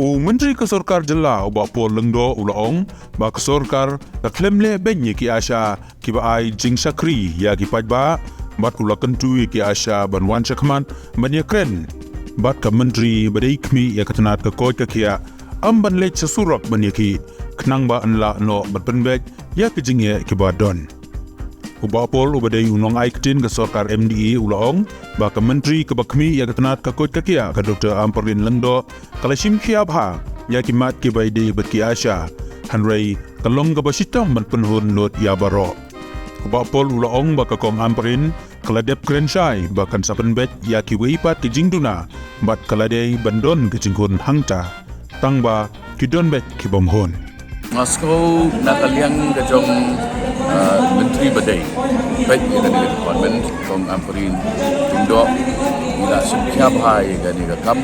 Myntri ke Sorkar jela ubah pol lengdo ulaong ba ke Sorkar ka klem lehbeiñ ki ASHA ki ba ai jing sakri ya ki pajba bat ula kentu ki ASHA ban wan chakman ban ïakren bat ka Myntri badai kmi ya katanat ka khot ka kia ban lech surak ban ki knang ba anla no ban penbek ya ki jing ya ki ba don ubah pol ubadai unong ïakren ke Sorkar MDA ulaong ba ka Myntri ke bakmi ya katanat ka khot ka kia ka Dr. Amperin lengdo kalashim kia bha ya ki mat ki bai de bat ki ASHA hanrei kalong ka basitang ban penhun lot ya baro ubah pol ulaong ba ka kong Amperin kaladep kren shai ba kan sapen bet ya ki weipat ki jingduna bat kaladei bandon ki jinghun hangta tangba ki don bet ki bomhon Moscow nakaliang kajong Myntri badai baik yang dari department kong Amperin Indo ila semkia bahai gani kam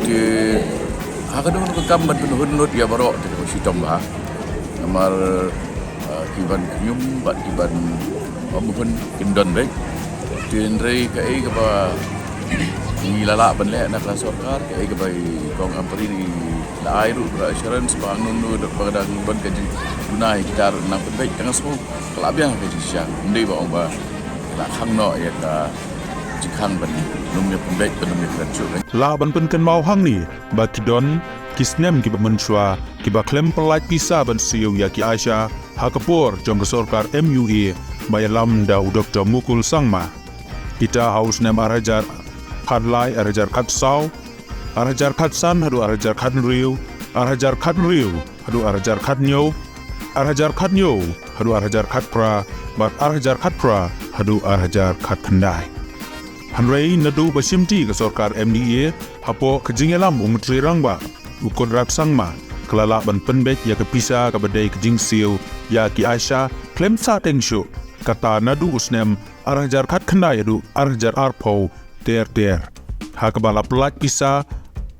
di hakadong kam bantuhun not ya baro di sitom bah namar kiban nyum bat kiban omhun indon baik tinrei kai ke ba ni lala banle nak Sorkar kai ke bai kong Amperin la airu assurance bangun nu padang ban kaji dunai kitar nang baik dengan semua kelabian kaji siang ndai ba ong ba la khang no ya ka jikhang ban numnya pembek penumnya krancu la ban pen kan mau hang ni ba kidon kisnem ki ba menshwa ki ba klem pelait pisa ban siu ya ki ASHA hakapor jom Sorkar MUA ba lam da Dr. Mukul sangma kita haus nem arajar hadlai arajar katsau arajar katsan hadu arajar katnriu arajar katnriu hadu arajar katnyo arajar katnyo hadu arajar katpra bat arajar katpra hadu arajar katkandai hanrei nadu basimti ke Sorkar MDA hapo kejingelam Myntri rangba ukon rap sangma kelala ban penbet ya kepisa ke badai kejing siu ya ki ASHA klem sa tengshu kata nadu usnem arajar katkandai hadu arajar arpo ter hakabala pelat pisa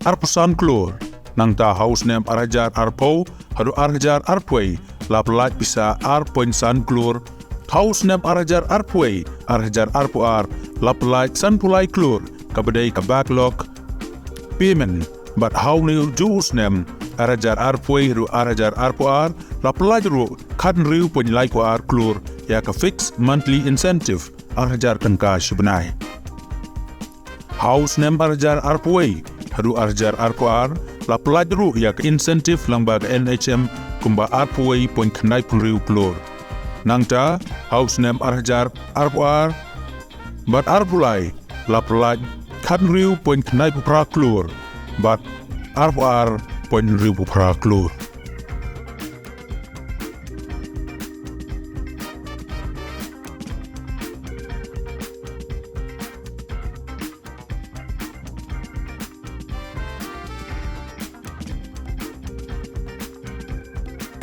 arpusan klur nang ta haus nem arajar arpo hadu arajar arpway la pelat bisa arpoinsan klur haus nem arajar arpway arajar arpuar la pelat san pulai klur kabadai ka backlog payment but how new jus nem arajar arpway hadu arajar arpuar la pelat ru kan riu penilai kuar klur ya ka fix monthly incentive arajar tengka sebenai haus nem arajar arpway hadu arajar arpuar la pelajru ya ke insentif lambaga NHM kumba arpuai poin kenai pun riu klur nangta haus nem arajar arpuar bat arpulai la pelaj kan riu poin kenai pupra klur bat arpuar poin riu pupra klur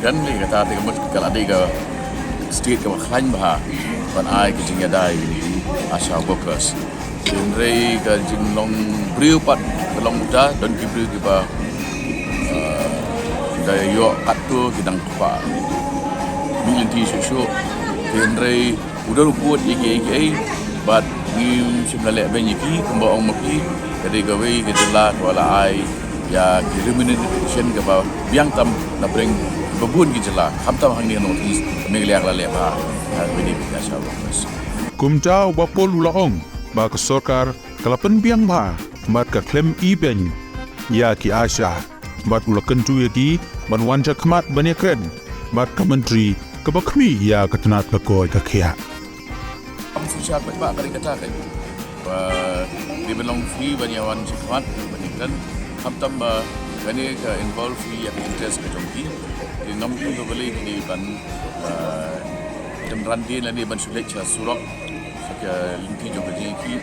kan ni kata tiga mus kalau ada ke state ke khain bah ban ai ke jing yadai ni ASHA workers tinrei ke jing long briu pat long muda don ki briu ki ba dai yo atu kidang pa Myntri susu tinrei udah rupuat iki bat ni sebenarnya banyak ki kemba ong maki jadi gawe ke jela wala ai ya remuneration ke ba biang tam na bring babun ki jela hamtam hang ni notice megaliak la leba bini ASHA workers kumta bapol ulaong ba ke Sorkar kalapen biang ba mat ka klem lehbeiñ ya ki ASHA bat ula kentu ki ban wanja kmat ban ïakren bat ka Myntri ke bakmi ya katanat ka khot ka kia susah ba kali kata kan di belong free banyawan sikmat banyakan hamtam ba kani ka involve free yang interest ke jongki di nom tu beli ni ban demran dia ni ban sulit cha surok saka linki jo gaji ki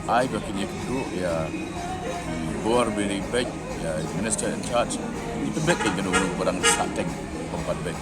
ai ba kini tu ya bor beri back ya minister in charge itu back ke barang sateng 4 back